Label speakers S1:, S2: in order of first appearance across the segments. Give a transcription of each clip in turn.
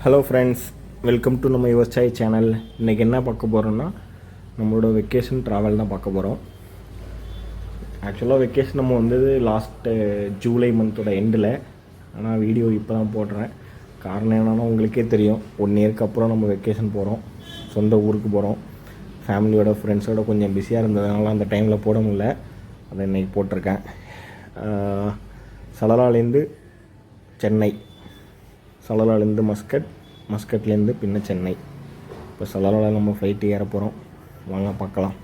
S1: Hello friends, welcome to நம்ம விவசாயி channel. இன்றைக்கி என்ன பார்க்க போகிறோன்னா நம்மளோட வெக்கேஷன் ட்ராவல் தான் பார்க்க போகிறோம். ஆக்சுவலாக வெக்கேஷன் நம்ம வந்தது லாஸ்ட்டு ஜூலை மந்தோட எண்டில். ஆனால் வீடியோ இப்போ தான் போடுறேன். காரணம் என்னென்னா உங்களுக்கே தெரியும், 1 இயருக்கு அப்புறம் நம்ம வெக்கேஷன் போகிறோம், சொந்த ஊருக்கு போகிறோம். ஃபேமிலியோட ஃப்ரெண்ட்ஸோட கொஞ்சம் பிஸியாக இருந்ததுனால அந்த டைமில் போட முடியல. அதை இன்றைக்கி போட்டிருக்கேன். சலலாலேருந்து சென்னை, சலலாலேருந்து மஸ்கட், மஸ்கட்லேருந்து பின்ன சென்னை. இப்போ சலலாவில் நம்ம ஃப்ளைட்டு ஏற போகிறோம். வாங்க பார்க்கலாம்.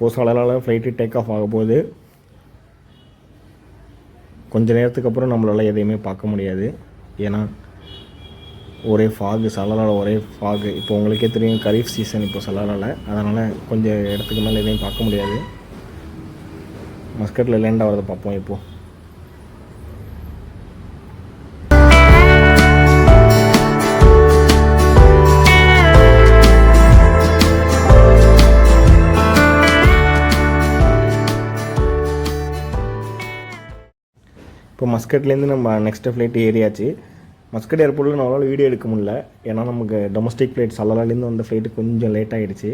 S1: இப்போது சலலாவில் ஃப்ளைட்டு டேக் ஆஃப் ஆக போகுது. கொஞ்சம் நேரத்துக்கு அப்புறம் நம்மளால் எதையுமே பார்க்க முடியாது. ஏன்னா ஒரே ஃபாகு, சலலாவில் ஒரே ஃபாகு. இப்போ உங்களுக்கே தெரியும், கரீஃப் சீசன் இப்போ சலலாவில். அதனால் கொஞ்சம் இடத்துக்கு மேலே எதையும் பார்க்க முடியாது. மஸ்கட்டில் லேண்ட் ஆகிறத பார்ப்போம். இப்போது இப்போ மஸ்கட்லேருந்து நம்ம நெக்ஸ்ட்டு ஃப்ளைட்டு ஏறியாச்சு. மஸ்கட் ஏர்போர்ட்டில் நம்மளால் வீடியோ எடுக்க முடியல. ஏன்னா நமக்கு டொமஸ்டிக் ஃப்ளைட் சலலாலேருந்து வந்த ஃப்ளைட்டு கொஞ்சம் லேட் ஆகிடுச்சு.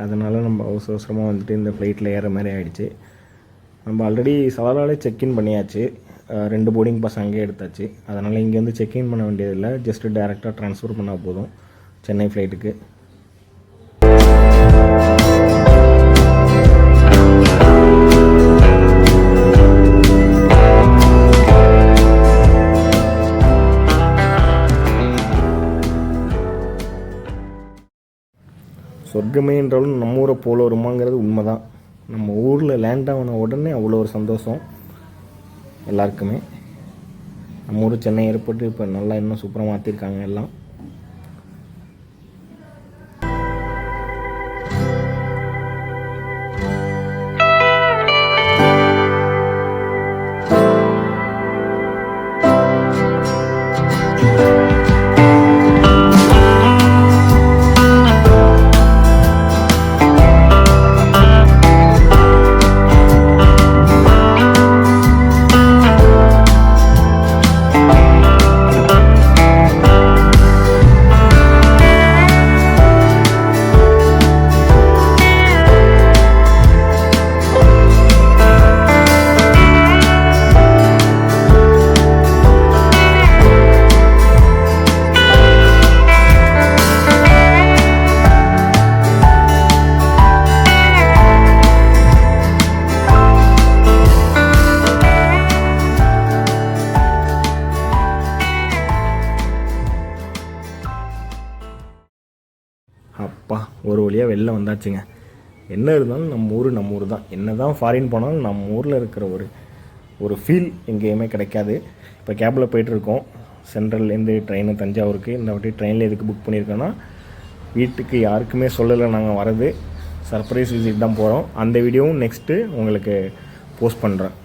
S1: அதனால் நம்ம அவசரமாக வந்துட்டு இந்த ஃப்ளைட்டில் ஏற மாதிரி ஆகிடுச்சு. நம்ம ஆல்ரெடி சலலாலே செக்இன் பண்ணியாச்சு. 2 போர்டிங் பாஸ் அங்கேயே எடுத்தாச்சு. அதனால் இங்கே வந்து செக்இன் பண்ண வேண்டியதில்லை. ஜஸ்ட்டு டேரெக்டாக ட்ரான்ஸ்ஃபர் பண்ணால் போதும் சென்னை ஃப்ளைட்டுக்கு. சொர்க்கமே என்றாலும் நம்ம ஊரை போல வருமாங்கிறது உண்மை தான். நம்ம ஊரில் லேண்ட் ஆன உடனே அவ்வளோ ஒரு சந்தோஷம் எல்லாருக்குமே. நம்ம ஊர் சென்னை ஏர்போர்ட் இப்போ நல்லா இன்னும் சூப்பராக மாற்றிருக்காங்க எல்லாம். அப்பா, ஒரு வழியாக வெளில வந்தாச்சுங்க. என்ன இருந்தாலும் நம்ம ஊர் தான். என்ன தான் ஃபாரின் போனாலும் நம்ம ஊரில் இருக்கிற ஒரு ஃபீல் எங்கேயுமே கிடைக்காது. இப்போ கேபில் போயிட்டுருக்கோம். சென்ட்ரல்லேருந்து ட்ரெயின் தஞ்சாவூருக்கு. இந்த வாட்டி ட்ரெயினில் எதுக்கு புக் பண்ணியிருக்கோன்னா, வீட்டுக்கு யாருக்குமே சொல்லலை நாங்கள் வரது. சர்ப்ரைஸ் விசிட் தான் போகிறோம். அந்த வீடியோவும் நெக்ஸ்ட்டு உங்களுக்கு போஸ்ட் பண்ணுறேன்.